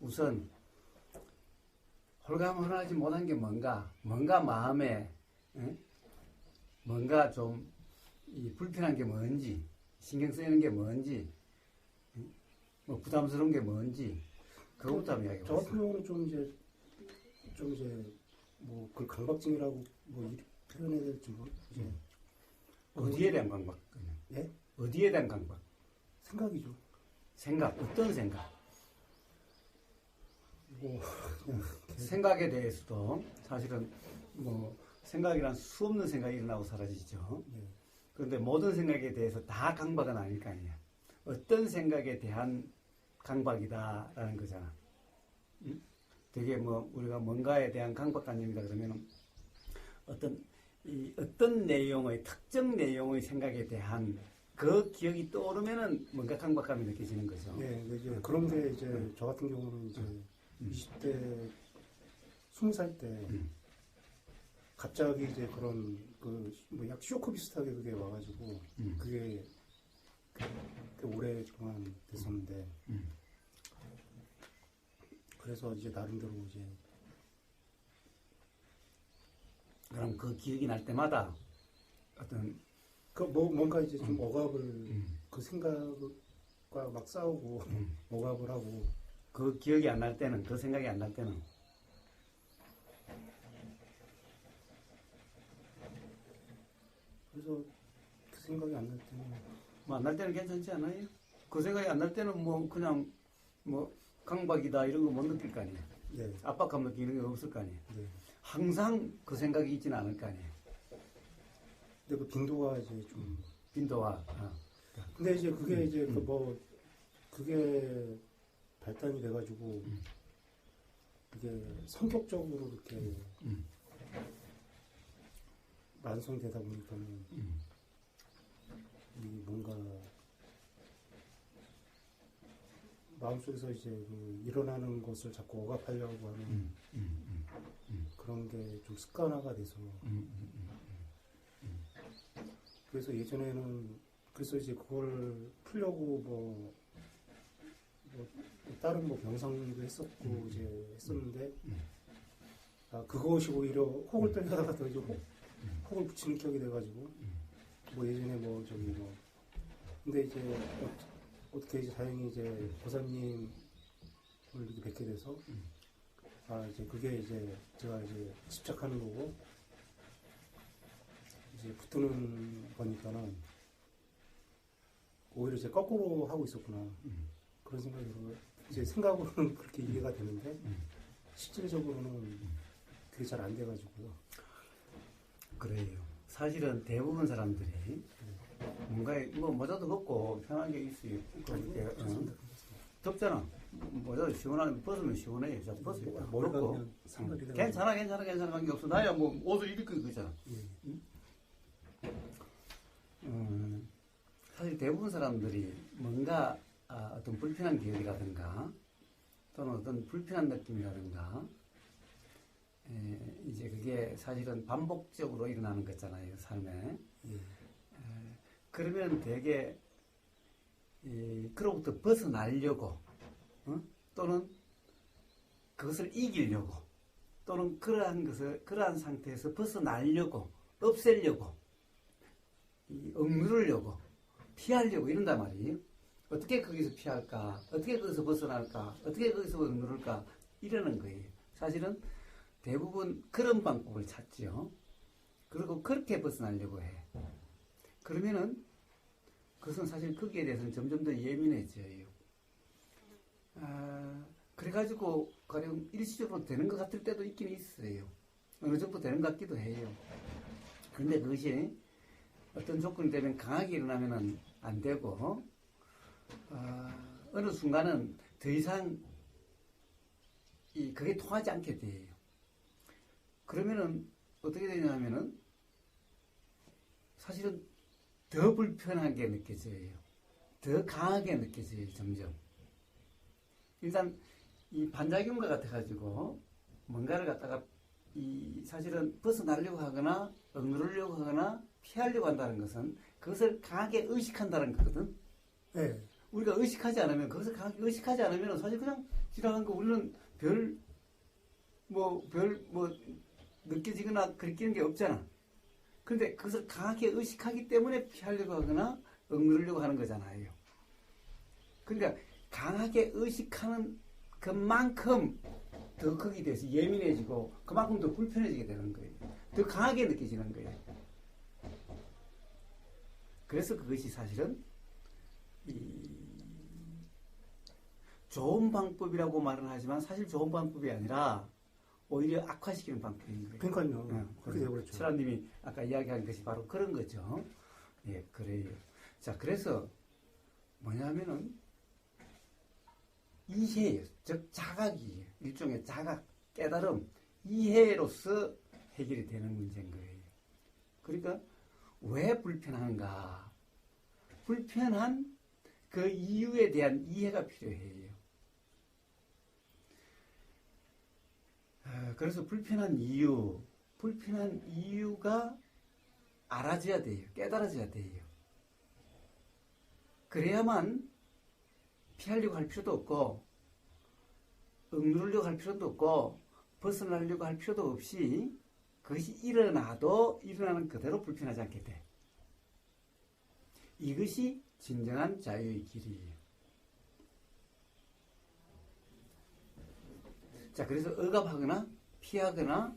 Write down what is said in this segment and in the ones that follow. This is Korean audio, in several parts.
우선 홀가분하지 못한 게 뭔가 마음에 뭔가 좀 이 불편한 게 뭔지, 신경 쓰이는 게 뭔지, 뭐 부담스러운 게 뭔지 그것부터 한번 이야기해 저 보세요. 같은 경우는 좀 이제 뭐 그 강박증이라고 뭐 표현해야 될지 이제 어디에 대한 강박? 예? 어디에 대한 강박? 생각이죠. 생각, 어떤 생각? 뭐 그냥 생각에 대해서도 사실은 뭐 생각이란 수 없는 생각이 일어나고 사라지죠. 예. 그런데 모든 생각에 대해서 다 강박은 아닐 거 아니야. 어떤 생각에 대한 강박이다라는 거잖아. 응? 되게 뭐 우리가 뭔가에 대한 강박관념이다 그러면 어떤 내용의 특정 내용의 생각에 대한 그 기억이 떠오르면은 뭔가 강박감이 느껴지는 거죠. 예, 이제 그런 게 이제 저 같은 경우는 이제 20대 20살 때 갑자기 이제 그런 그 뭐 약 쇼크 비슷하게 그게 와가지고 그게 오랫동안 됐었는데 그래서 이제 나름대로 이제 그럼 그 기억이 날 때마다 어떤 그 뭐 뭔가 이제 좀 억압을 그 생각과 막 싸우고 억압을 하고 그 기억이 안 날 때는, 그 생각이 안 날 때는 그래서 그 생각이 안 날 때는 뭐 안 날 때는 괜찮지 않아요? 그 생각이 안 날 때는 뭐 그냥 뭐 강박이다 이런 거 못 느낄 거 아니에요. 네, 압박감 느끼는 게 없을 거 아니에요. 네. 항상 그 생각이 있지는 않을 거 아니에요. 근데 그 빈도가 이제 좀 빈도와 근데 이제 그게 이제 그 뭐 그게 발단이 돼가지고 그게 성격적으로 이렇게 완성되다 보니까는 이 뭔가 마음속에서 이제 그 일어나는 것을 자꾸 억압하려고 하는 그런 게 좀 습관화가 돼서 그래서 예전에는 그래서 이제 그걸 풀려고 뭐 다른 뭐 명상도 했었고 이제 했었는데 그것이 오히려 혹을 떨려다가 더 이제 혹을 붙이는 격이 돼가지고 뭐 예전에 뭐 저기 뭐 근데 이제 어떻게 이제 다행히 이제 보사님을 이렇게 뵙게 돼서 이제 그게 이제 제가 이제 집착하는 거고 이제 붙드는 거니까는 오히려 이제 거꾸로 하고 있었구나 그런 생각이 들어요. 이제 생각으로는 그렇게 이해가 되는데 실질적으로는 그게 잘 안 돼가지고요. 그래요. 사실은 대부분 사람들이 뭔가 뭐 모자도 벗고 편하게 있어요. 그렇게 덥잖아. 모자도 시원하게 벗으면 시원해. 자 벗어. 모르고 괜찮아 관계 없어. 나야 뭐 옷을 이렇게 입잖아. 사실 대부분 사람들이 뭔가 어떤 불편한 기억이라든가 또는 어떤 불편한 느낌이라든가 이제 그게 사실은 반복적으로 일어나는 거잖아요, 삶에. 그러면 되게 그로부터 벗어나려고 또는 그것을 이기려고 또는 그러한 상태에서 벗어나려고 없애려고 억누르려고 피하려고 이런단 말이에요. 어떻게 거기서 피할까? 어떻게 거기서 벗어날까? 어떻게 거기서 억누를까? 이러는 거예요. 사실은 대부분 그런 방법을 찾죠. 그리고 그렇게 벗어나려고 해. 그러면은 그것은 사실 거기에 대해서는 점점 더 예민해져요. 그래가지고 가령 일시적으로 되는 것 같을 때도 있긴 있어요. 어느 정도 되는 것 같기도 해요. 그런데 그것이 어떤 조건이 되면 강하게 일어나면은 안 되고 어느 순간은 더 이상 그게 통하지 않게 돼요. 그러면은 어떻게 되냐면은 사실은 더 불편하게 느껴져요. 더 강하게 느껴져요, 점점. 일단 이 반작용과 같아가지고 뭔가를 갖다가 사실은 벗어나려고 하거나 억누르려고 하거나 피하려고 한다는 것은 그것을 강하게 의식한다는 거거든. 네. 우리가 의식하지 않으면 그것을 강하게 의식하지 않으면 사실 그냥 지나간 거 우리는 느껴지거나 그리는 게 없잖아. 그런데 그것을 강하게 의식하기 때문에 피하려고 하거나 억누르려고 하는 거잖아요. 그러니까 강하게 의식하는 것만큼 더 거기에 대해서 예민해지고 그만큼 더 불편해지게 되는 거예요. 더 강하게 느껴지는 거예요. 그래서 그것이 사실은 좋은 방법이라고 말은 하지만 사실 좋은 방법이 아니라 오히려 악화시키는 방법인 거예요. 그러니까요. 그렇게 되어버렸죠. 철아님이 아까 이야기한 것이 바로 그런 거죠. 예, 그래요. 자, 그래서 뭐냐면은 이해예요. 즉 자각이에요. 일종의 자각, 깨달음, 이해로서 해결이 되는 문제인 거예요. 그러니까 왜 불편한가? 불편한 그 이유에 대한 이해가 필요해요. 그래서 불편한 이유가 알아져야 돼요. 깨달아져야 돼요. 그래야만 피하려고 할 필요도 없고 억누르려고 할 필요도 없고 벗어나려고 할 필요도 없이 그것이 일어나도 일어나는 그대로 불편하지 않게 돼. 이것이 진정한 자유의 길이에요. 자, 그래서 억압하거나 피하거나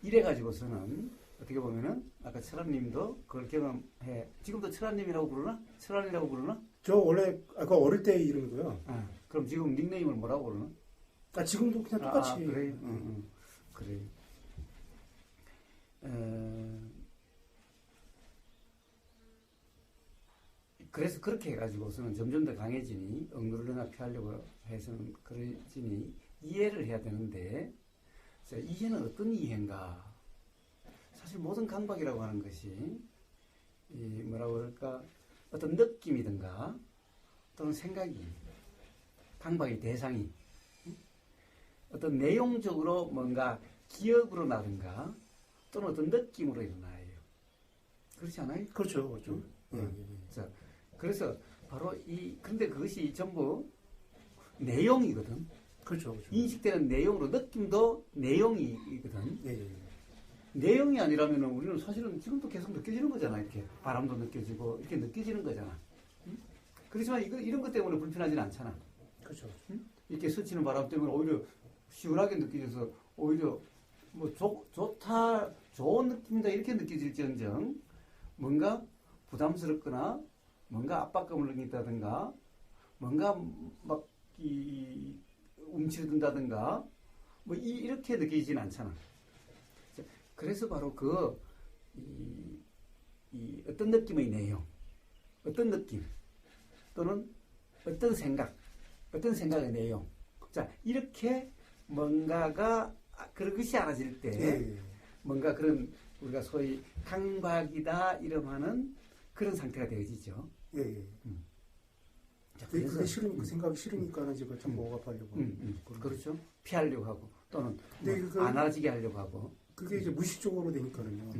이래가지고서는 어떻게 보면은 아까 철환님도 그걸 경험해. 지금도 철환님이라고 부르나? 철환이라고 부르나? 저 원래 아까 어릴 때 이름이고요. 그럼 지금 닉네임을 뭐라고 부르나? 지금도 그냥 똑같이. 그래요? 그래요. 그래서 그렇게 해가지고서는 점점 더 강해지니 억누르거나 피하려고 해서는 그러지니 이해를 해야 되는데, 자, 이해는 어떤 이해인가? 사실 모든 강박이라고 하는 것이 뭐라고 그럴까? 어떤 느낌이든가 또는 생각이 강박의 대상이 어떤 내용적으로 뭔가 기억으로 나든가 또는 어떤 느낌으로 일어나요. 그렇지 않아요? 그렇죠. 자, 그래서 바로 그런데 그것이 전부 내용이거든. 그렇죠. 인식되는 내용으로 느낌도 내용이거든. 예. 내용이 아니라면 우리는 사실은 지금도 계속 느껴지는 거잖아. 이렇게 바람도 느껴지고 이렇게 느껴지는 거잖아. 응? 그렇지만 이런 것 때문에 불편하지는 않잖아. 그렇죠. 응? 이렇게 스치는 바람 때문에 오히려 시원하게 느껴져서 오히려 뭐 좋다, 좋은 느낌이다 이렇게 느껴질지언정 뭔가 부담스럽거나 뭔가 압박감을 느낀다든가 뭔가 막 움츠러든다든가 뭐 이렇게 느끼지는 않잖아. 그래서 바로 어떤 느낌의 내용, 어떤 느낌 또는 어떤 생각의 내용. 자, 이렇게 뭔가가 그런 것이 알아질 때 뭔가 그런 우리가 소위 강박이다 이름하는 그런 상태가 되어지죠. 자, 그게 싫으니까 생각이 싫으니까는 지금 참 억압하려고. 그렇죠. 피하려고 하고 또는 안 알아지게 하려고 하고. 그게 이제 무의식적으로 되니까는요.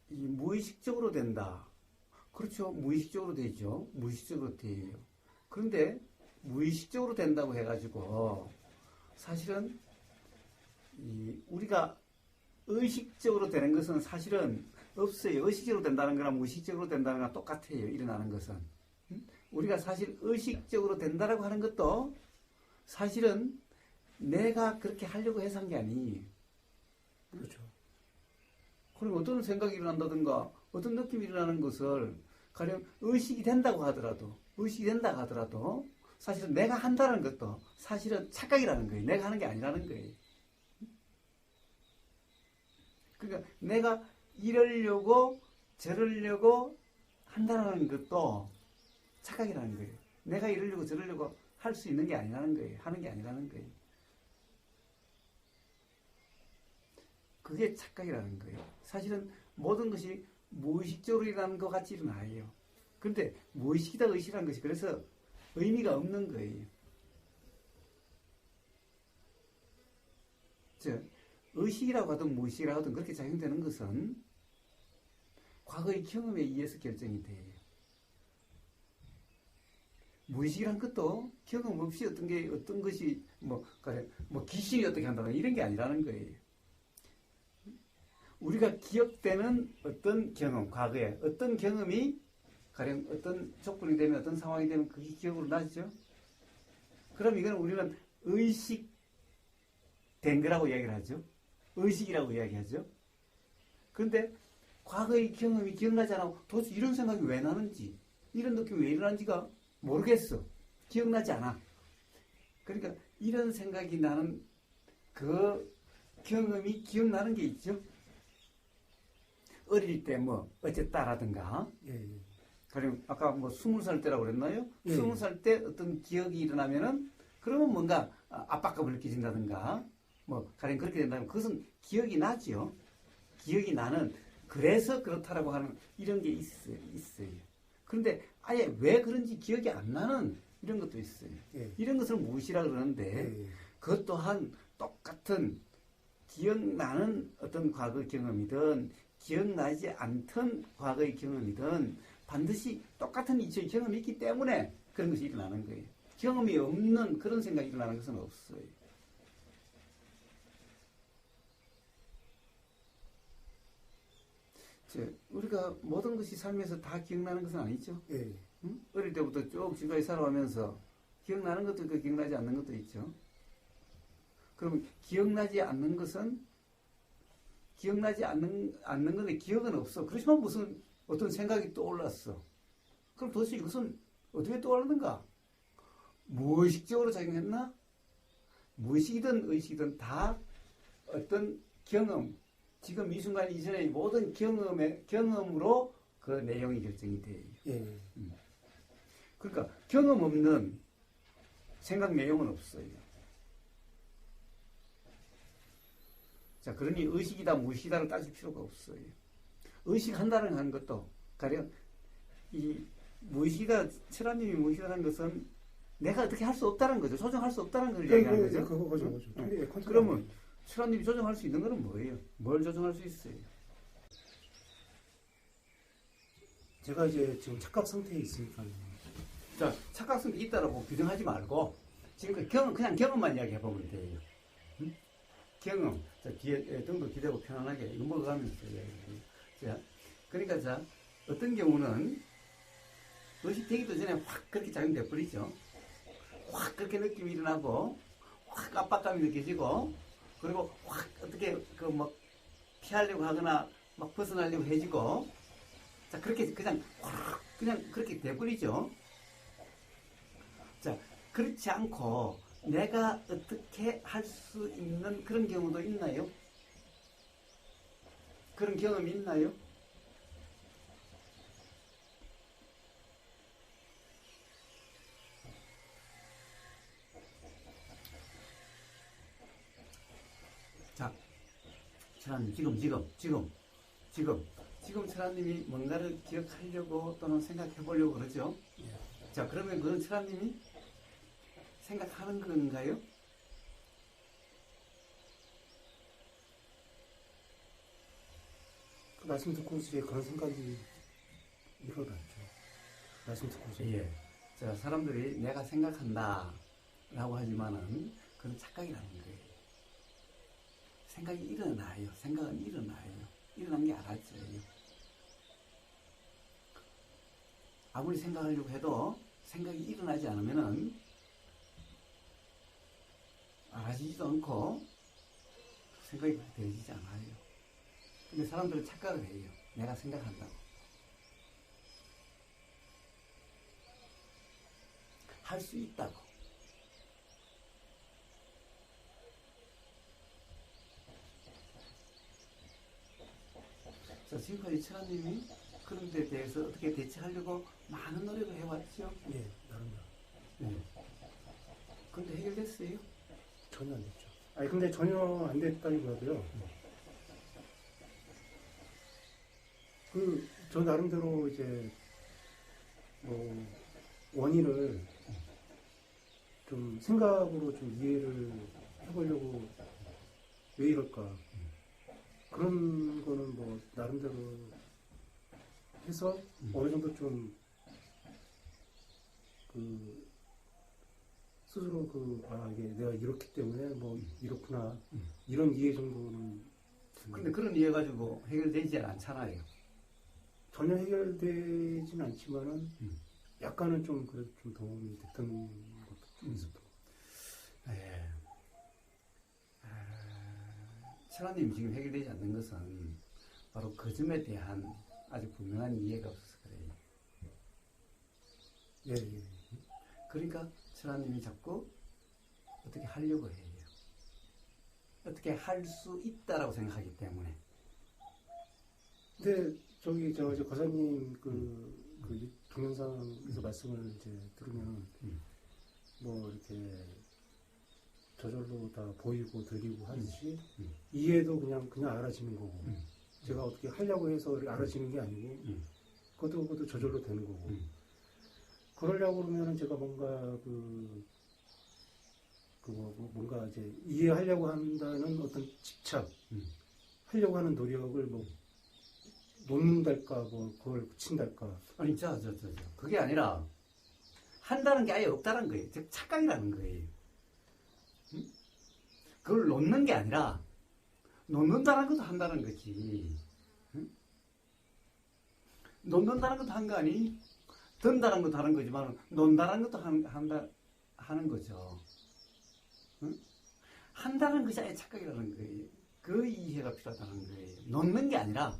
이 무의식적으로 된다. 그렇죠. 무의식적으로 되죠. 무의식적으로 돼요. 그런데 무의식적으로 된다고 해가지고 사실은 우리가 의식적으로 되는 것은 사실은 없어요. 의식적으로 된다는 거랑 무의식적으로 된다는 거랑 똑같아요. 일어나는 것은. 우리가 사실 의식적으로 된다라고 하는 것도 사실은 내가 그렇게 하려고 해서 한 게 아니에요. 그렇죠. 그럼 어떤 생각이 일어난다든가 어떤 느낌이 일어나는 것을 가령 의식이 된다고 하더라도 사실은 내가 한다는 것도 사실은 착각이라는 거예요. 내가 하는 게 아니라는 거예요. 그러니까 내가 이러려고 저러려고 한다는 것도 착각이라는 거예요. 내가 이러려고 저러려고 할 수 있는 게 아니라는 거예요. 하는 게 아니라는 거예요. 그게 착각이라는 거예요. 사실은 모든 것이 무의식적으로 일어나는 것 같이 일어나요. 그런데 무의식이다 의식이라는 것이 그래서 의미가 없는 거예요. 즉 의식이라고 하든 무의식이라고 하든 그렇게 작용되는 것은 과거의 경험에 의해서 결정이 돼요. 무의식이란 것도 경험 없이 어떤 것이 그래, 귀신이 어떻게 한다거나 이런 게 아니라는 거예요. 우리가 기억되는 어떤 경험, 과거에 어떤 경험이 가령 어떤 조건이 되면 어떤 상황이 되면 그게 기억으로 나죠. 그럼 이건 우리는 의식된 거라고 이야기를 하죠. 의식이라고 이야기하죠. 그런데 과거의 경험이 기억나지 않아 도대체 이런 생각이 왜 나는지, 이런 느낌이 왜 일어나는지가 모르겠어. 기억나지 않아. 그러니까 이런 생각이 나는 그 경험이 기억나는 게 있죠. 어릴 때 어쨌다라든가. 예. 가령 아까 20살 때라고 그랬나요? 예. 20살 때 어떤 기억이 일어나면은 그러면 뭔가 압박감을 느끼신다든가 가령 그렇게 된다면 그것은 기억이 나죠. 기억이 나는 그래서 그렇다라고 하는 이런 게 있어요. 그런데 아예 왜 그런지 기억이 안 나는 이런 것도 있어요. 예. 이런 것을 무엇이라 그러는데 예. 그것 또한 똑같은 기억나는 어떤 과거 경험이든 기억나지 않던 과거의 경험이든 반드시 똑같은 이치의 경험이 있기 때문에 그런 것이 일어나는 거예요. 경험이 없는 그런 생각이 일어나는 것은 없어요. 우리가 모든 것이 삶에서 다 기억나는 것은 아니죠. 예. 응? 어릴 때부터 쭉 지금까지 살아오면서 기억나는 것도 있고 기억나지 않는 것도 있죠. 그럼 기억나지 않는 것은 기억나지 않는 건데 기억은 없어. 그렇지만 무슨 어떤 생각이 떠올랐어. 그럼 도대체 이것은 어떻게 떠올랐는가? 무의식적으로 작용했나? 무의식이든 의식이든 다 어떤 경험, 지금 이 순간 이전의 모든 경험으로 그 내용이 결정이 돼요. 예. 그러니까 경험 없는 생각 내용은 없어요. 자, 그러니 의식이다 무의식이다를 따질 필요가 없어요. 의식한다는 하는 것도 가령 이 무의식이다, 철학님이 무의식이라는 것은 내가 어떻게 할 수 없다는 거죠. 조정할 수 없다는 걸 얘기하는 거죠. 그거죠. 그러면 철학님이 조정할 수 있는 것은 뭐예요? 뭘 조정할 수 있어요? 제가 이제 지금 착각 상태에 있으니까. 자, 착각성이 있다라고 규정하지 말고 지금 그냥 경험만 이야기해보면 돼요. 응? 경험. 자, 뒤에 등도 기대고 편안하게 이거 먹어가면서 이야기해요. 자, 그러니까 자, 어떤 경우는 의식되기도 전에 확 그렇게 작용돼 버리죠. 확 그렇게 느낌이 일어나고 확 압박감이 느껴지고 그리고 확 어떻게 피하려고 하거나 막 벗어나려고 해지고 자, 그렇게 그냥 그렇게 돼버리죠. 자, 그렇지 않고 내가 어떻게 할 수 있는 그런 경우도 있나요? 그런 경험이 있나요? 자, 철아님 지금 철아님이 뭔가를 기억하려고 또는 생각해보려고 그러죠? 자, 그러면 그건 철아님이 생각하는 건가요? 그 말씀 듣고 이제 그런 생각이 일어났죠. 말씀 듣고 이제. 예. 자, 사람들이 내가 생각한다 라고 하지만은 그건 착각이라는 거예요. 생각이 일어나요. 생각은 일어나요. 일어난 게 알아져요. 아무리 생각하려고 해도 생각이 일어나지 않으면은 알아지지도 않고 생각이 되어지지 않아요. 근데 사람들은 착각을 해요. 내가 생각한다고. 할 수 있다고. 자, 지금까지 철아님이 그런 데 대해서 어떻게 대처하려고 많은 노력을 해왔죠? 예, 나름대로. 네. 근데 해결됐어요? 전혀 안 됐죠. 아니, 근데 전혀 안 됐다기보다도요. 저 나름대로 이제, 원인을 좀 생각으로 좀 이해를 해보려고 왜 이럴까. 그런 거는 나름대로 해서 어느 정도 좀 그 스스로 이게 내가 이렇기 때문에 뭐 이렇구나 이런 이해 정도는 근데 그런 이해 가지고 해결되지 않잖아요. 전혀 해결되진 않지만은 약간은 좀 그래도 좀 도움이 됐던 것도 좀 있었던 것 예. 철아님 지금 해결되지 않는 것은 바로 그 점에 대한 아주 분명한 이해가 없어서 그래요. 예, 예. 그러니까 철아님이 자꾸 어떻게 하려고 해요. 어떻게 할 수 있다라고 생각하기 때문에. 근데 저 거사님 그 동영상에서 말씀을 이제 들으면 뭐 이렇게 저절로 다 보이고 들리고 하듯이 이해도 그냥 알아지는 거고 제가 어떻게 하려고 해서 알아지는 게 아니고 그것도 저절로 되는 거고 그러려고 그러면은 제가 뭔가 뭔가 이제 이해하려고 한다는 어떤 집착 하려고 하는 노력을 뭐 놓는달까 뭐 그걸 붙인달까 아니 그게 아니라 한다는 게 아예 없다는 거예요. 즉 착각이라는 거예요. 응? 그걸 놓는 게 아니라 놓는다는 것도 한다는 거지. 응? 놓는다는 것도 한 거 아니? 든다는 것도 하는 거지만 논다는 것도 하는 거죠. 응? 한다는 것이 아예 착각이라는 거예요. 그 이해가 필요하다는 거예요. 놓는 게 아니라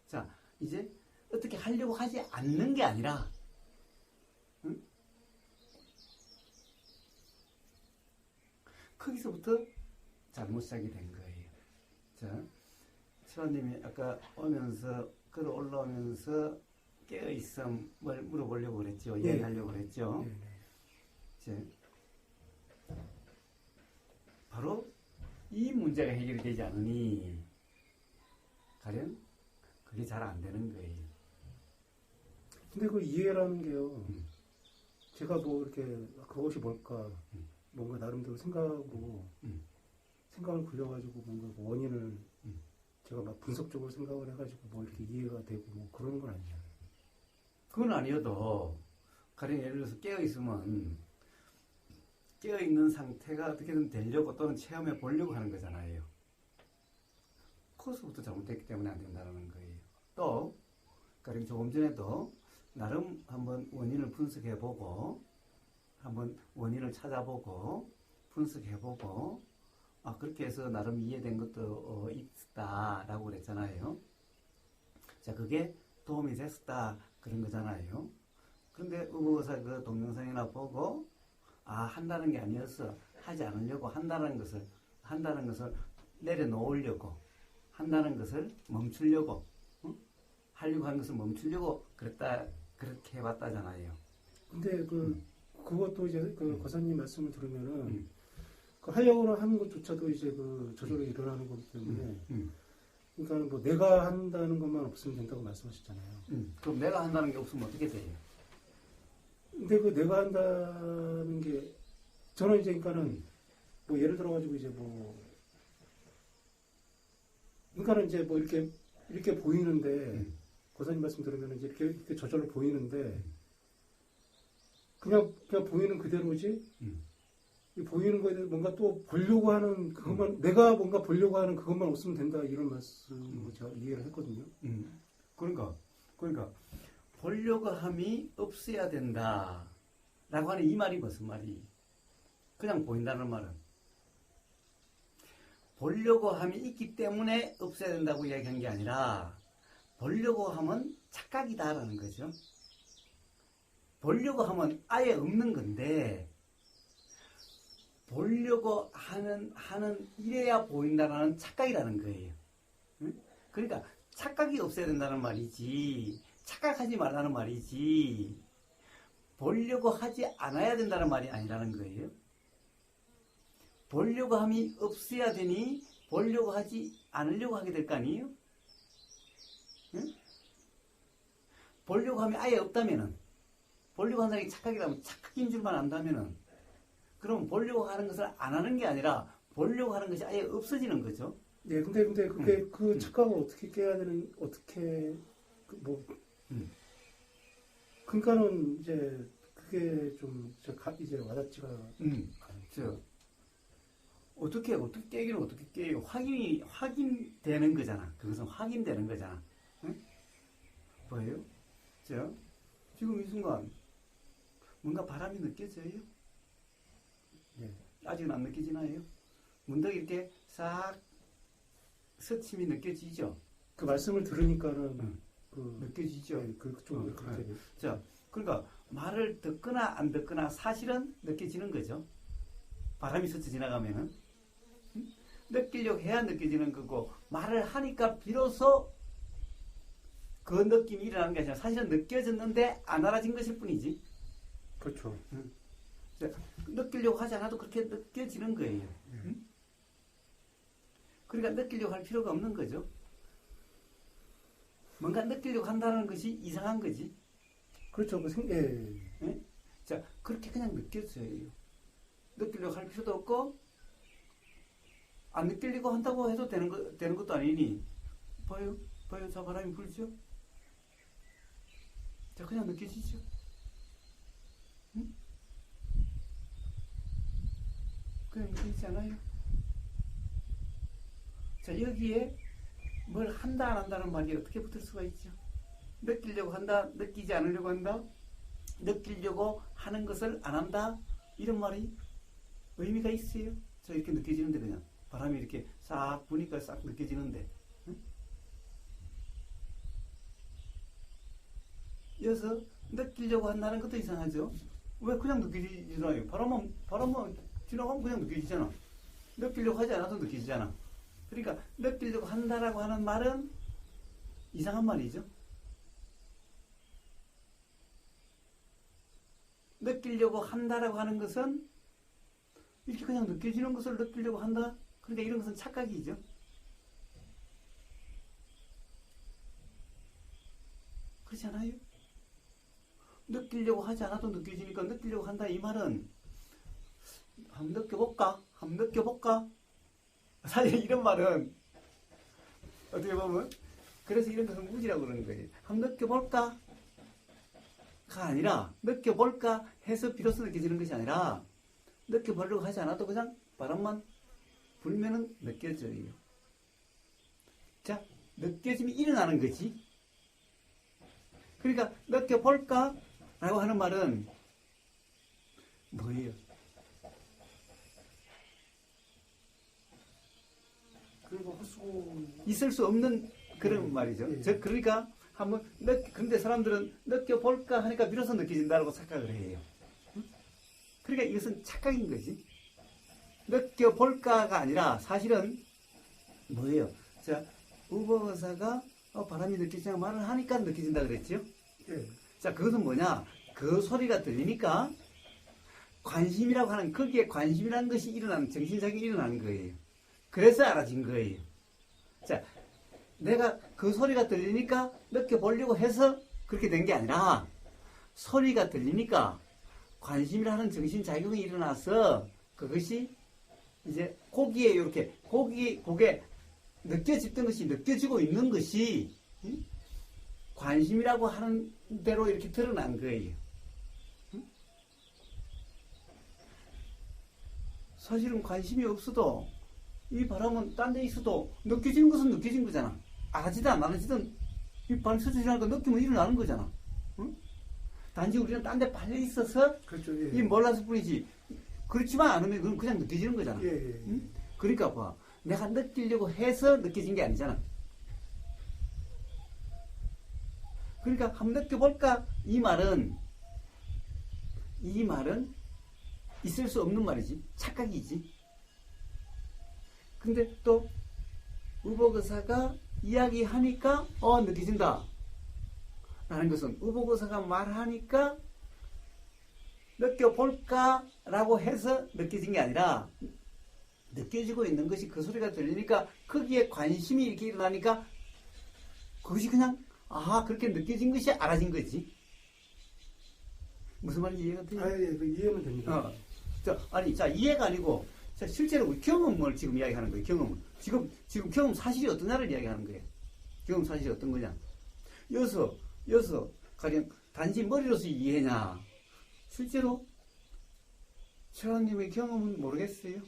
자 이제 어떻게 하려고 하지 않는 게 아니라 응? 거기서부터 잘못 시작이 된 거예요. 자, 철아님이 아까 오면서 걸어 올라오면서 깨어있음을 물어보려고 그랬죠. 네. 얘기하려고 그랬죠. 네, 이제 바로 이 문제가 해결이 되지 않으니 가령 그게 잘 안 되는 거예요. 근데 그 이해라는 게요 제가 뭐 이렇게 그것이 뭘까 뭔가 나름대로 생각하고 생각을 굴려가지고 뭔가 그 원인을 제가 막 분석적으로 생각을 해가지고 뭐 이렇게 이해가 되고 뭐 그런 건 아니잖아요. 그건 아니어도 가령 예를 들어서 깨어있으면 깨어있는 상태가 어떻게든 되려고 또는 체험해 보려고 하는 거잖아요. 코스부터 잘못됐기 때문에 안 된다는 거예요. 또 가령 조금 전에도 나름 한번 원인을 분석해보고 한번 원인을 찾아보고 분석해보고 그렇게 해서 나름 이해된 것도 있다라고 그랬잖아요. 자, 그게 도움이 됐었다 그런 거잖아요. 그런데 의무사 그 동영상이나 보고 한다는 게 아니어서 하지 않으려고 한다는 것을 내려놓으려고 한다는 것을 멈추려고 하려고 하는 것을 멈추려고 그렇게 해봤다잖아요. 근데 그것도 이제 그 거사님 말씀을 들으면은 그 하려고 하는 것조차도 이제 그 저절로 일어나는 거기 때문에 그러니까 뭐 내가 한다는 것만 없으면 된다고 말씀하셨잖아요. 그럼 내가 한다는 게 없으면 어떻게 돼요? 근데 그 내가 한다는 게 저는 이제 그러니까는 뭐 예를 들어가지고 이제 뭐 그러니까는 이제 뭐 이렇게 보이는데 고사님 말씀 들으면 이제 이렇게 저절로 보이는데 그냥 보이는 그대로지 이 보이는 거에 대해서 뭔가 또 보려고 하는 그것만 내가 뭔가 보려고 하는 그것만 없으면 된다 이런 말씀을 제가 이해를 했거든요. 그러니까 보려고 함이 없어야 된다라고 하는 이 말이 무슨 말이? 그냥 보인다는 말은 보려고 함이 있기 때문에 없어야 된다고 이야기한 게 아니라 보려고 함은 착각이다라는 거죠. 보려고 하면 아예 없는 건데 보려고 하는 이래야 보인다라는 착각이라는 거예요. 응? 그러니까 착각이 없어야 된다는 말이지 착각하지 말라는 말이지 보려고 하지 않아야 된다는 말이 아니라는 거예요. 보려고 함이 없어야 되니 보려고 하지 않으려고 하게 될 거 아니에요? 응? 보려고 함이 아예 없다면은 보려고 한다는 게 착각이라면 착각인 줄만 안다면은 그럼 보려고 하는 것을 안 하는 게 아니라 보려고 하는 것이 아예 없어지는 거죠. 네, 근데 그게 그 착각을 어떻게 깨야 되는 그러니까는 이제 그게 좀 이제 와닿지가 않아요. 저 어떻게 깨기는 어떻게 깨요? 확인되는 거잖아. 그것은 확인되는 거잖아. 응? 뭐예요? 지금 이 순간 뭔가 바람이 느껴져요? 네. 아직은 안 느껴지나요? 문득 이렇게 싹 스침이 느껴지죠? 그 말씀을 들으니까는 느껴지죠? 네, 좀 그렇게 네. 자, 그러니까 말을 듣거나 안 듣거나 사실은 느껴지는 거죠. 바람이 스쳐 지나가면은 느끼려고 해야 느껴지는 거고, 말을 하니까 비로소 그 느낌이 일어나는 게 아니라 사실은 느껴졌는데 안 알아진 것일 뿐이지. 그렇죠. 느끼려고 하지 않아도 그렇게 느껴지는 거예요. 그러니까 느끼려고 할 필요가 없는 거죠. 뭔가 느끼려고 한다는 것이 이상한 거지. 그렇죠. 예? 자, 그렇게 그냥 느껴져요. 느끼려고 할 필요도 없고, 안 느끼려고 한다고 해도 되는 것도 아니니, 봐요, 자, 바람이 불죠? 자, 그냥 느껴지죠? 응? 그냥 느껴지지 않아요? 자, 여기에 뭘 한다, 안 한다는 말이 어떻게 붙을 수가 있죠? 느끼려고 한다, 느끼지 않으려고 한다, 느끼려고 하는 것을 안 한다, 이런 말이 의미가 있어요? 저 이렇게 느껴지는데, 그냥. 바람이 이렇게 싹 부니까 싹 느껴지는데. 응? 이어서 느끼려고 한다는 것도 이상하죠? 왜 그냥 느껴지잖아요? 바람만 지나가면 그냥 느껴지잖아. 느끼려고 하지 않아도 느껴지잖아. 그러니까 느끼려고 한다라고 하는 말은 이상한 말이죠. 느끼려고 한다라고 하는 것은 이렇게 그냥 느껴지는 것을 느끼려고 한다? 그러니까 이런 것은 착각이죠. 그렇지 않아요? 느끼려고 하지 않아도 느껴지니까 느끼려고 한다 이 말은 한번 느껴볼까? 사실 이런 말은 어떻게 보면 그래서 이런 것은 무지라고 그러는 거예요. 한번 느껴볼까? 가 아니라 느껴볼까 해서 비로소 느껴지는 것이 아니라 느껴보려고 하지 않아도 그냥 바람만 불면은 느껴져요. 자, 느껴짐이 일어나는 거지. 그러니까 느껴볼까? 라고 하는 말은 뭐예요? 그리고 헛수고 있을 수 없는 그런 말이죠. 그러니까 한번 그런데 사람들은 느껴볼까 하니까 비로소 느껴진다고 착각을 해요. 그러니까 이것은 착각인 거지. 느껴볼까가 아니라 사실은 뭐예요? 자, 우버가사가 바람이 느껴지냐 말을 하니까 느껴진다 그랬죠? 예. 자, 그것은 뭐냐? 그 소리가 들리니까 관심이라고 하는 거기에 관심이라는 것이 일어나는 정신작용이 일어나는 거예요. 그래서 알아진 거예요. 자, 내가 그 소리가 들리니까 느껴보려고 해서 그렇게 된 게 아니라 소리가 들리니까 관심이라는 정신작용이 일어나서 그것이 이제 고기에 이렇게 고개 느껴졌던 것이 느껴지고 있는 것이 관심이라고 하는 대로 이렇게 드러난 거예요. 사실은 관심이 없어도 이 바람은 딴 데 있어도 느껴지는 것은 느껴진 거잖아. 알아지든 안 알아지든 이 바람 스쳐지나니까 느끼면 일어나는 거잖아. 응? 단지 우리는 딴 데 발려 있어서 그렇죠. 예. 이 몰라서 뿐이지. 그렇지만 않으면 그건 그냥 느껴지는 거잖아. 예. 응? 그러니까 봐. 내가 느끼려고 해서 느껴진 게 아니잖아. 그러니까 한번 느껴볼까? 이 말은 있을 수 없는 말이지. 착각이지. 근데 또 우보거사가 이야기하니까 느껴진다 라는 것은 우보거사가 말하니까 느껴볼까? 라고 해서 느껴진 게 아니라 느껴지고 있는 것이 그 소리가 들리니까 거기에 관심이 이렇게 일어나니까 그것이 그냥 그렇게 느껴진 것이 알아진 거지. 무슨 말인지 이해가 돼요? 예, 그 이해는 됩니다. 자, 이해가 아니고 자, 실제로 우리 경험을 지금 이야기하는 거예요. 경험을. 지금 경험 사실이 어떠냐를 이야기하는 거예요. 경험 사실이 어떤 거냐. 여기서 가령 단지 머리로서 이해냐 실제로 최원님의 경험은 모르겠어요.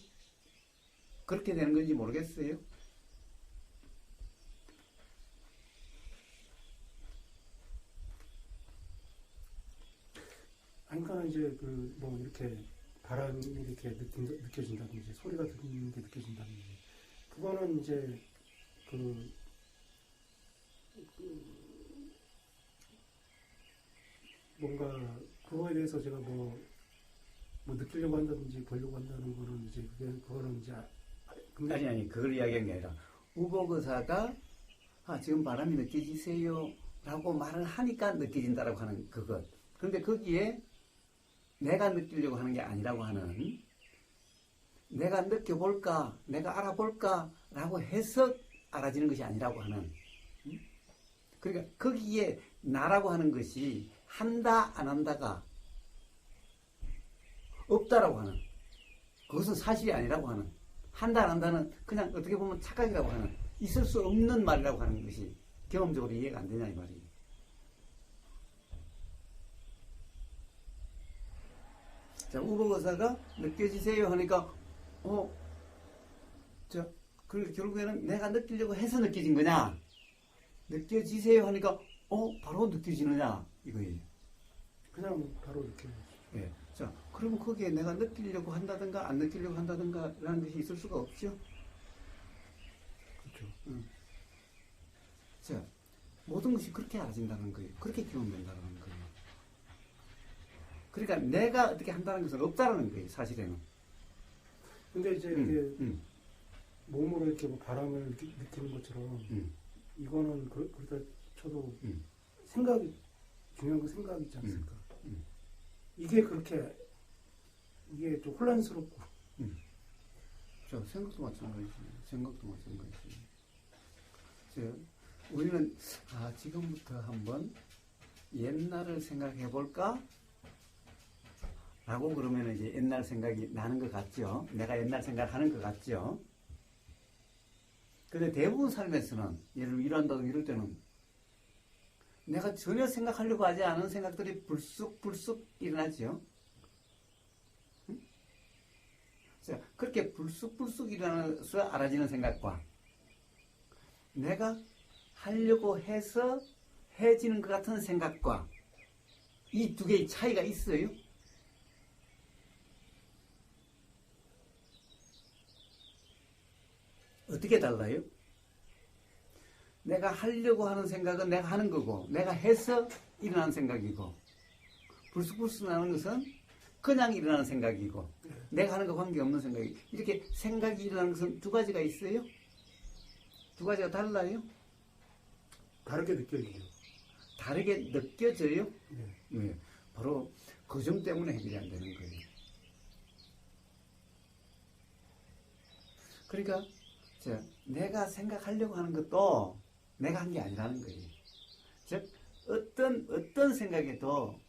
그렇게 되는 건지 모르겠어요. 그러니까 이제 그 뭐 이렇게 바람이 이렇게 느껴진다든지 소리가 들리는 게 느껴진다든지 그거는 이제 그 뭔가 그거에 대해서 제가 뭐 느끼려고 한다든지 보려고 한다는 거는 이제 그거는 이제 근데 아니 그걸 이야기한 게 아니라 우복 의사가 지금 바람이 느껴지세요 라고 말을 하니까 느껴진다라고 하는 그것. 그런데 거기에 내가 느끼려고 하는 게 아니라고 하는, 내가 느껴볼까, 내가 알아볼까 라고 해서 알아지는 것이 아니라고 하는, 그러니까 거기에 나라고 하는 것이 한다 안 한다가 없다라고 하는, 그것은 사실이 아니라고 하는, 한다 안 한다는 그냥 어떻게 보면 착각이라고 하는, 있을 수 없는 말이라고 하는 것이 경험적으로 이해가 안 되냐 이 말이에요. 자, 우복 의사가 느껴지세요 하니까 그리고 결국에는 내가 느끼려고 해서 느껴진 거냐, 느껴지세요 하니까 바로 느껴지느냐 이거예요. 그냥 바로 이렇게. 예. 자, 그러면 거기에 내가 느끼려고 한다든가 안 느끼려고 한다든가 라는 것이 있을 수가 없죠. 그렇죠. 자, 모든 것이 그렇게 알아진다는 거예요. 그렇게 경험된다는 거예요. 그러니까 내가 어떻게 한다는 것은 없다는 거예요, 사실에는. 근데 이제 이게 몸으로 이렇게 뭐 바람을 느끼는 것처럼 이거는 그렇다 쳐도 생각이 중요한 건 생각이지 않습니까? 이게 그렇게 이게 좀 혼란스럽고. 저 생각도 마찬가지지. 생각도 마찬가지지. 우리는 지금부터 한번 옛날을 생각해 볼까? 라고 그러면 이제 옛날 생각이 나는 것 같죠. 내가 옛날 생각하는 것 같죠. 근데 대부분 삶에서는 예를 들어 일한다고 이럴 때는 내가 전혀 생각하려고 하지 않은 생각들이 불쑥 일어나죠. 자, 그렇게 불쑥 일어나서 알아지는 생각과 내가 하려고 해서 해지는 것 같은 생각과 이 두 개의 차이가 있어요. 어떻게 달라요? 내가 하려고 하는 생각은 내가 하는 거고, 내가 해서 일어나는 생각이고, 불쑥불쑥 나는 것은 그냥 일어나는 생각이고, 내가 하는 거 관계없는 생각이고, 이렇게 생각이 일어나는 것은 두 가지가 있어요? 두 가지가 달라요? 다르게 느껴지죠. 다르게 느껴져요? 네. 네. 바로 그 점 때문에 해결이 안 되는 거예요. 그러니까 내가 생각하려고 하는 것도 내가 한 게 아니라는 거예요. 즉 어떤 생각에도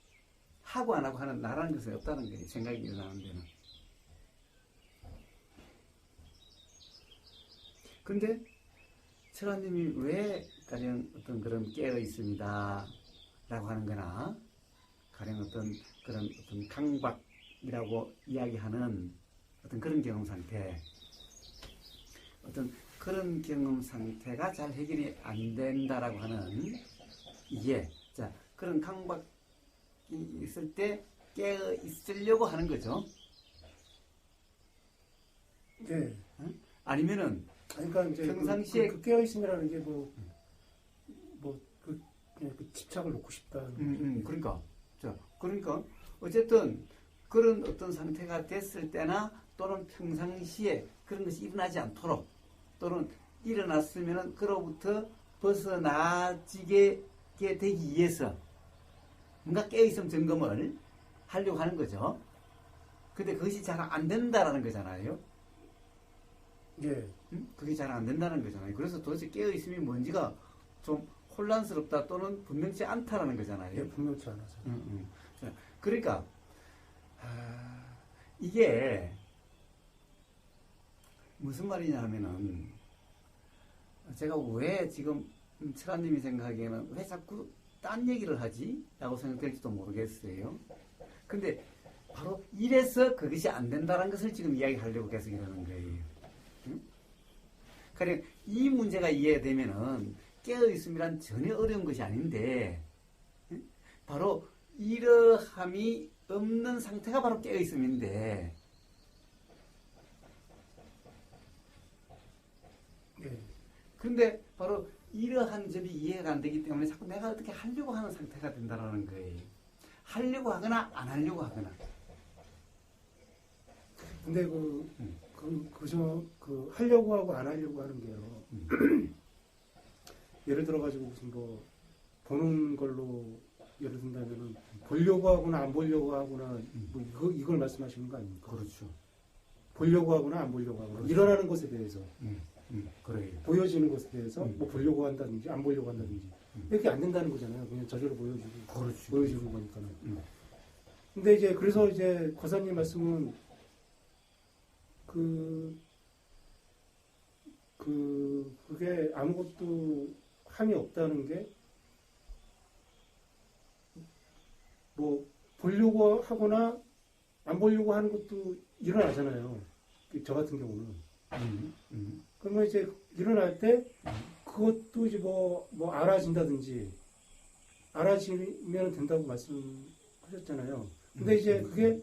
하고 안 하고 하는 나라는 것은 없다는 거예요. 생각이 일어나는 데는. 근데 철화님이 왜 가령 어떤 그런 깨어 있습니다 라고 하는 거나 가령 어떤 그런 어떤 강박이라고 이야기하는 어떤 그런 경험 상태, 어떤 그런 경험 상태가 잘 해결이 안 된다라고 하는 이게, 자, 그런 강박이 있을 때 깨어 있으려고 하는 거죠. 네. 응? 아니면은 그러니까 이제 평상시에 그 깨어 있음이라는 게 그냥 그 집착을 놓고 싶다는. 그러니까 어쨌든 그런 어떤 상태가 됐을 때나 또는 평상시에 그런 것이 일어나지 않도록, 또는 일어났으면은 그로부터 벗어나지게 되기 위해서 뭔가 깨어있음 점검을 하려고 하는 거죠. 근데 그것이 잘 안 된다라는 거잖아요. 예. 그게 잘 안 된다는 거잖아요. 그래서 도대체 깨어있음이 뭔지가 좀 혼란스럽다 또는 분명치 않다라는 거잖아요. 예, 분명치 않아서. 자, 그러니까 이게 무슨 말이냐 하면은, 제가 왜 지금 철아님이 생각하기에는 왜 자꾸 딴 얘기를 하지? 라고 생각될지도 모르겠어요. 근데 바로 이래서 그것이 안 된다는 것을 지금 이야기하려고 계속 이러는 거예요. 응? 그러니까 이 문제가 이해되면은 깨어있음이란 전혀 어려운 것이 아닌데, 응? 바로 이러함이 없는 상태가 바로 깨어있음인데, 예. 그런데 바로 이러한 점이 이해가 안 되기 때문에 자꾸 내가 어떻게 하려고 하는 상태가 된다는 거예요. 하려고 하거나 안 하려고 하거나. 근데 하려고 하고 안 하려고 하는 게요. 예를 들어가지고 무슨 뭐, 보는 걸로, 예를 든다면은, 보려고 하거나 안 보려고 하거나, 뭐, 이걸 말씀하시는 거 아닙니까? 그렇죠. 보려고 하거나 안 보려고 하거나, 그렇죠. 일어나는 것에 대해서, 그래요. 보여지는 것에 대해서, 뭐, 보려고 한다든지, 안 보려고 한다든지, 이렇게 안 된다는 거잖아요. 그냥 저절로 보여지고, 그렇죠. 보여지는 거니까는. 근데 이제, 그래서 이제, 거사님 말씀은, 그게 아무것도 함이 없다는 게, 뭐, 보려고 하거나 안 보려고 하는 것도 일어나잖아요. 저 같은 경우는. 그러면 이제 일어날 때, 그것도 이제 뭐 알아진다든지, 알아지면 된다고 말씀하셨잖아요. 근데 이제 그게,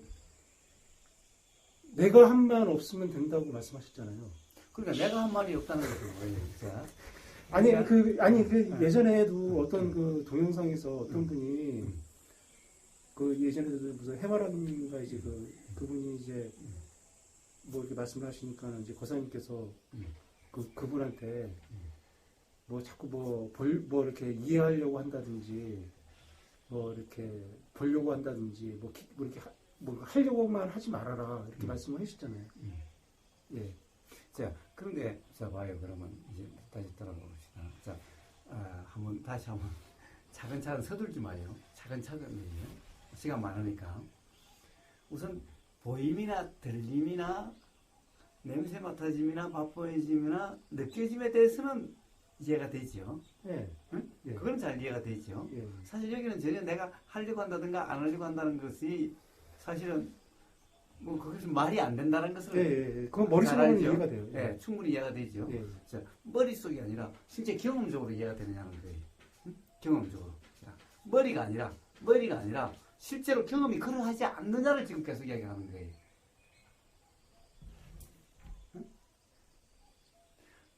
내가 한 만 없으면 된다고 말씀하셨잖아요. 그러니까 내가 한 말이 없다는 거죠. 진짜. 예전에도 어떤 그 동영상에서 어떤 분이 그 예전에도 무슨 해바라기가 이제 그분이 이제 뭐 이렇게 말씀을 하시니까 이제 거사님께서 그분한테 뭐 자꾸 뭐 이렇게 이해하려고 한다든지 뭐 이렇게 보려고 한다든지 뭐 이렇게 뭐 하려고만 하지 말아라 이렇게 말씀을 하셨잖아요. 예. 자, 그런데 자 봐요. 그러면 이제 다시 돌아봅시다. 자, 다시 한번 차근차근 서둘지 마요. 차근차근이에요. 시간 많으니까. 우선 보임이나 들림이나 냄새 맡아짐이나 맛보여짐이나 느껴짐에 대해서는 이해가 되죠. 예. 응? 예. 그건 잘 이해가 되죠. 예. 사실 여기는 전혀 내가 하려고 한다든가 안 하려고 한다는 것이 사실은 뭐 그것이 말이 안 된다는 것을 예. 그건 머릿속으로는 잘 알죠. 이해가 돼요. 예, 충분히 이해가 되죠. 예. 자, 머릿속이 아니라 실제 경험적으로 이해가 되느냐는 거예요. 응? 경험적으로. 자, 머리가 아니라 실제로 경험이 그러하지 않느냐를 지금 계속 이야기하는 거예요. 응?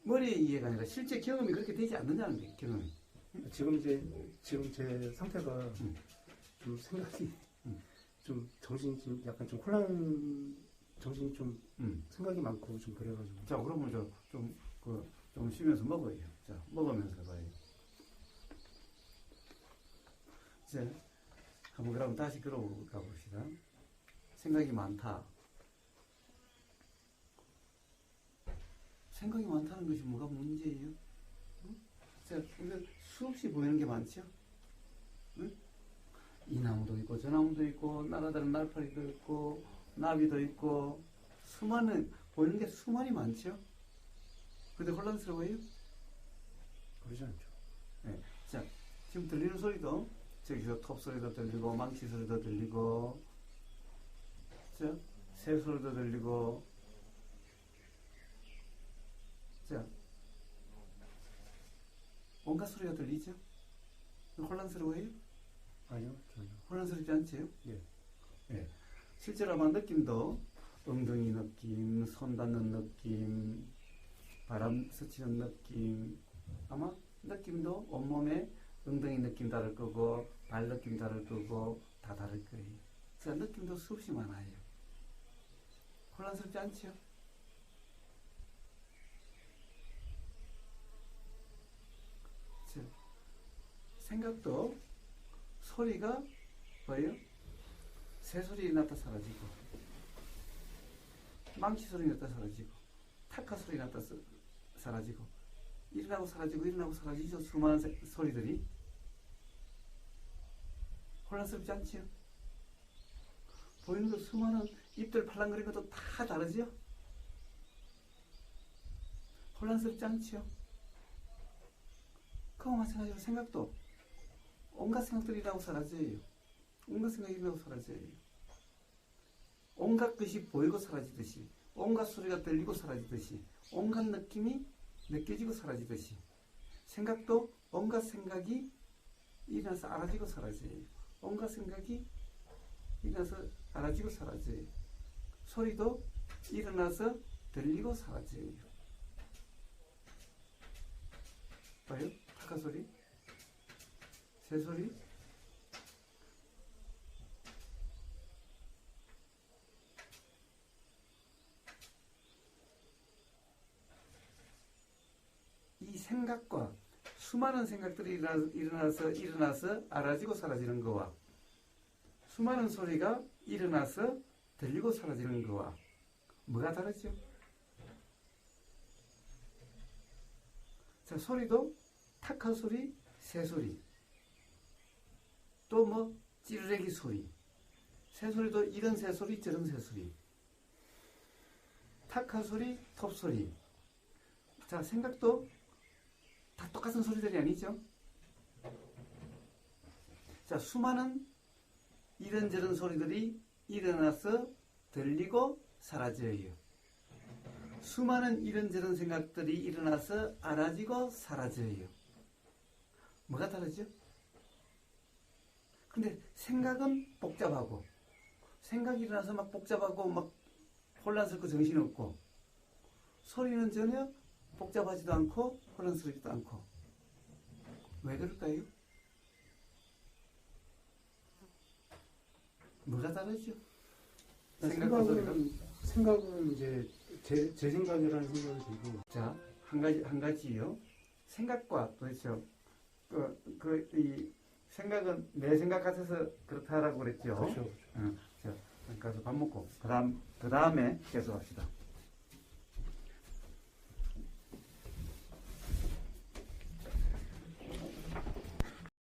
머리의 이해가 아니라 실제 경험이 그렇게 되지 않느냐는 거예요. 경험이. 지금 제 상태가 좀 생각이 좀 정신이 좀 약간 좀 정신이 좀 생각이 많고 좀 그래가지고. 자, 그러면 좀 쉬면서 먹어요. 자, 먹으면서 봐요. 자, 한번 그럼 다시 걸어가 봅시다. 생각이 많다. 생각이 많다는 것이 뭐가 문제예요? 응? 자, 우리가 수없이 보이는 게 많죠? 응? 이 나무도 있고, 저 나무도 있고, 날아다니는 날파리도 있고, 나비도 있고, 보이는 게 수많이 많죠? 근데 혼란스러워요? 그러지 않죠. 네. 자, 지금 들리는 소리도, 저기서 톱 소리도 들리고, 망치 소리도 들리고, 자, 새 소리도 들리고, 자, 온갖 소리가 들리죠? 혼란스러워요? 아니요, 전혀. 혼란스럽지 않지요? 예. 예. 실제로 아마 느낌도 엉덩이 느낌, 손 닿는 느낌, 바람 스치는 느낌, 아마 느낌도 온몸에 엉덩이 느낌 다를 거고, 발 느낌 다를 거고, 다 다를 거예요. 그래서 느낌도 수없이 많아요. 혼란스럽지 않지요? 자, 생각도 소리가 뭐예요? 새 소리 났다 사라지고, 망치 소리 났다 사라지고, 타카 소리 났다 사라지고, 일어나고 사라지죠. 수많은 소리들이. 혼란스럽지 않지요? 보이는 것 수많은 입들 팔랑거리는 것도 다 다르죠? 혼란스럽지 않지요? 그와 마찬가지로 생각도 온갖 생각들이 나고 사라져요. 온갖 생각이 나고 사라져요. 온갖 것이 보이고 사라지듯이, 온갖 소리가 들리고 사라지듯이, 온갖 느낌이 느껴지고 사라지듯이, 생각도 온갖 생각이 일어나서 알아지고 사라져요. 온갖 생각이 일어나서 알아지고 사라져요. 소리도 일어나서 들리고 사라져요. 봐요? 타카 소리, 새 소리, 이 생각과 수많은 생각들이 일어나서 알아지고 사라지는 거와 수많은 소리가 일어나서 들리고 사라지는 거와 뭐가 다르죠? 자, 소리도 탁한 소리, 새 소리, 또 뭐 찌르레기 소리, 새 소리도 이런 새 소리, 저런 새 소리, 탁한 소리, 톱 소리. 자, 생각도 다 똑같은 소리들이 아니죠. 자, 수많은 이런저런 소리들이 일어나서 들리고 사라져요. 수많은 이런저런 생각들이 일어나서 알아지고 사라져요. 뭐가 다르죠? 근데 생각은 복잡하고, 생각이 일어나서 막 복잡하고 막 혼란스럽고 정신없고, 소리는 전혀 복잡하지도 않고 혼란스럽지도 않고. 왜 그럴까요? 뭐가 다르죠? 생각은 이제 제 생각이라는 생각이 들고. 자, 한 가지요. 생각과 도대체 이 생각은 내 생각 같아서 그렇다라고 그랬죠. 그렇죠. 자, 가서 밥 먹고 그 다음에 계속합시다.